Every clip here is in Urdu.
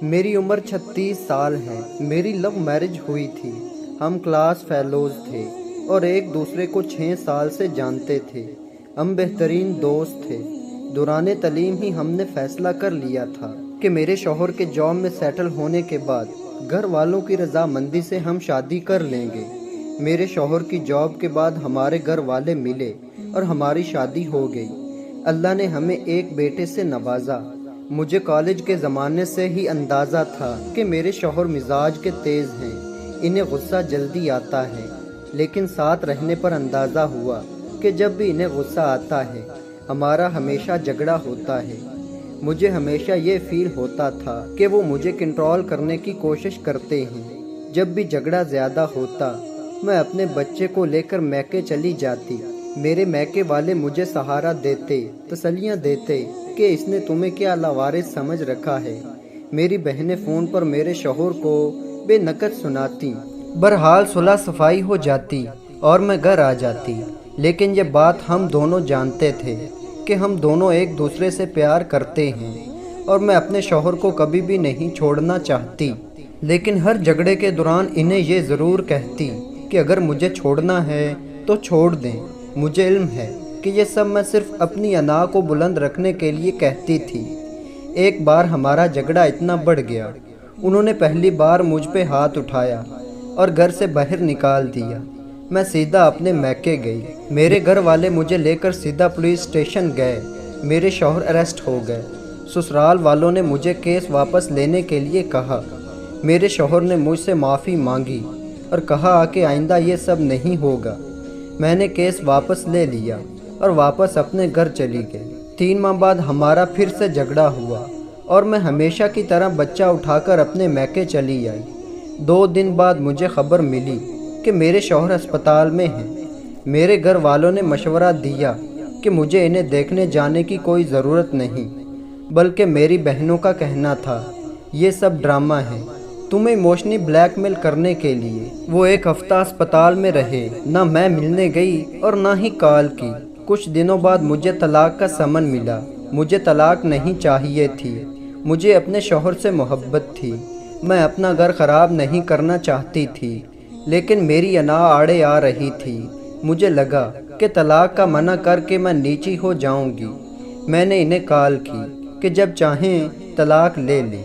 میری عمر 36 سال ہے۔ میری لو میرج ہوئی تھی۔ ہم کلاس فیلوز تھے اور ایک دوسرے کو 6 سال سے جانتے تھے۔ ہم بہترین دوست تھے۔ دوران تعلیم ہی ہم نے فیصلہ کر لیا تھا کہ میرے شوہر کے جاب میں سیٹل ہونے کے بعد گھر والوں کی رضامندی سے ہم شادی کر لیں گے۔ میرے شوہر کی جاب کے بعد ہمارے گھر والے ملے اور ہماری شادی ہو گئی۔ اللہ نے ہمیں ایک بیٹے سے نوازا۔ مجھے کالج کے زمانے سے ہی اندازہ تھا کہ میرے شوہر مزاج کے تیز ہیں، انہیں غصہ جلدی آتا ہے، لیکن ساتھ رہنے پر اندازہ ہوا کہ جب بھی انہیں غصہ آتا ہے ہمارا ہمیشہ جھگڑا ہوتا ہے۔ مجھے ہمیشہ یہ فیل ہوتا تھا کہ وہ مجھے کنٹرول کرنے کی کوشش کرتے ہیں۔ جب بھی جھگڑا زیادہ ہوتا میں اپنے بچے کو لے کر میکے چلی جاتی۔ میرے میکے والے مجھے سہارا دیتے، تسلیاں دیتے کہ اس نے تمہیں کیا لاوارث سمجھ رکھا ہے۔ میری بہنیں فون پر میرے شوہر کو بے نکت سناتی۔ بہرحال صلح صفائی ہو جاتی اور میں گھر آ جاتی، لیکن یہ بات ہم دونوں جانتے تھے کہ ہم دونوں ایک دوسرے سے پیار کرتے ہیں اور میں اپنے شوہر کو کبھی بھی نہیں چھوڑنا چاہتی، لیکن ہر جھگڑے کے دوران انہیں یہ ضرور کہتی کہ اگر مجھے چھوڑنا ہے تو چھوڑ دیں۔ مجھے علم ہے کہ یہ سب میں صرف اپنی انا کو بلند رکھنے کے لیے کہتی تھی۔ ایک بار ہمارا جھگڑا اتنا بڑھ گیا، انہوں نے پہلی بار مجھ پہ ہاتھ اٹھایا اور گھر سے باہر نکال دیا۔ میں سیدھا اپنے میکے گئی۔ میرے گھر والے مجھے لے کر سیدھا پولیس اسٹیشن گئے۔ میرے شوہر اریسٹ ہو گئے۔ سسرال والوں نے مجھے کیس واپس لینے کے لیے کہا۔ میرے شوہر نے مجھ سے معافی مانگی اور کہا کہ آئندہ یہ سب نہیں ہوگا۔ میں نے کیس واپس لے لیا اور واپس اپنے گھر چلی گئی۔ 3 ماہ بعد ہمارا پھر سے جھگڑا ہوا اور میں ہمیشہ کی طرح بچہ اٹھا کر اپنے میکے چلی آئی۔ 2 دن بعد مجھے خبر ملی کہ میرے شوہر اسپتال میں ہیں۔ میرے گھر والوں نے مشورہ دیا کہ مجھے انہیں دیکھنے جانے کی کوئی ضرورت نہیں، بلکہ میری بہنوں کا کہنا تھا یہ سب ڈرامہ ہے، تمہیں ایموشنلی بلیک میل کرنے کے لیے۔ وہ 1 ہفتہ اسپتال میں رہے، نہ میں ملنے گئی اور نہ ہی کال کی۔ کچھ دنوں بعد مجھے طلاق کا سمن ملا۔ مجھے طلاق نہیں چاہیے تھی، مجھے اپنے شوہر سے محبت تھی۔ میں اپنا گھر خراب نہیں کرنا چاہتی تھی، لیکن میری انا آڑے آ رہی تھی۔ مجھے لگا کہ طلاق کا منع کر کے میں نیچی ہو جاؤں گی۔ میں نے انہیں کال کی کہ جب چاہیں طلاق لے لیں،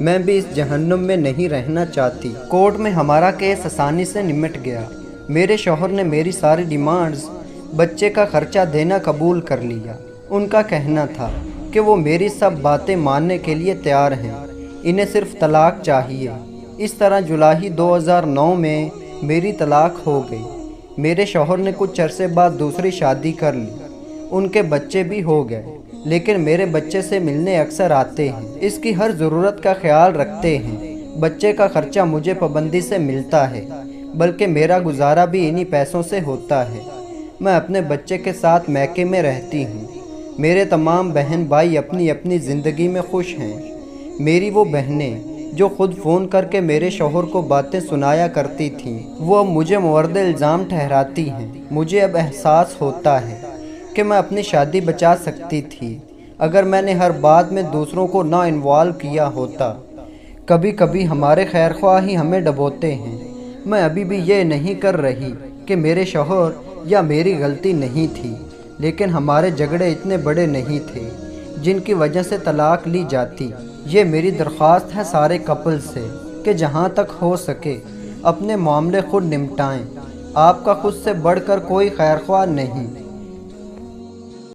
میں بھی اس جہنم میں نہیں رہنا چاہتی۔ کورٹ میں ہمارا کیس آسانی سے نمٹ گیا۔ میرے شوہر نے میری ساری ڈیمانڈز، بچے کا خرچہ دینا قبول کر لیا۔ ان کا کہنا تھا کہ وہ میری سب باتیں ماننے کے لیے تیار ہیں، انہیں صرف طلاق چاہیے۔ اس طرح جولائی 2009 میں میری طلاق ہو گئی۔ میرے شوہر نے کچھ عرصے بعد دوسری شادی کر لی، ان کے بچے بھی ہو گئے، لیکن میرے بچے سے ملنے اکثر آتے ہیں، اس کی ہر ضرورت کا خیال رکھتے ہیں۔ بچے کا خرچہ مجھے پابندی سے ملتا ہے، بلکہ میرا گزارا بھی انہی پیسوں سے ہوتا ہے۔ میں اپنے بچے کے ساتھ میکے میں رہتی ہوں۔ میرے تمام بہن بھائی اپنی اپنی زندگی میں خوش ہیں۔ میری وہ بہنیں جو خود فون کر کے میرے شوہر کو باتیں سنایا کرتی تھیں، وہ اب مجھے مورد الزام ٹھہراتی ہیں۔ مجھے اب احساس ہوتا ہے کہ میں اپنی شادی بچا سکتی تھی اگر میں نے ہر بات میں دوسروں کو نہ انوالو کیا ہوتا۔ کبھی کبھی ہمارے خیر خواہ ہی ہمیں ڈبوتے ہیں۔ میں ابھی بھی یہ نہیں کر رہی کہ میرے شوہر یا میری غلطی نہیں تھی، لیکن ہمارے جھگڑے اتنے بڑے نہیں تھے جن کی وجہ سے طلاق لی جاتی۔ یہ میری درخواست ہے سارے کپل سے کہ جہاں تک ہو سکے اپنے معاملے خود نمٹائیں۔ آپ کا خود سے بڑھ کر کوئی خیر خواہ نہیں۔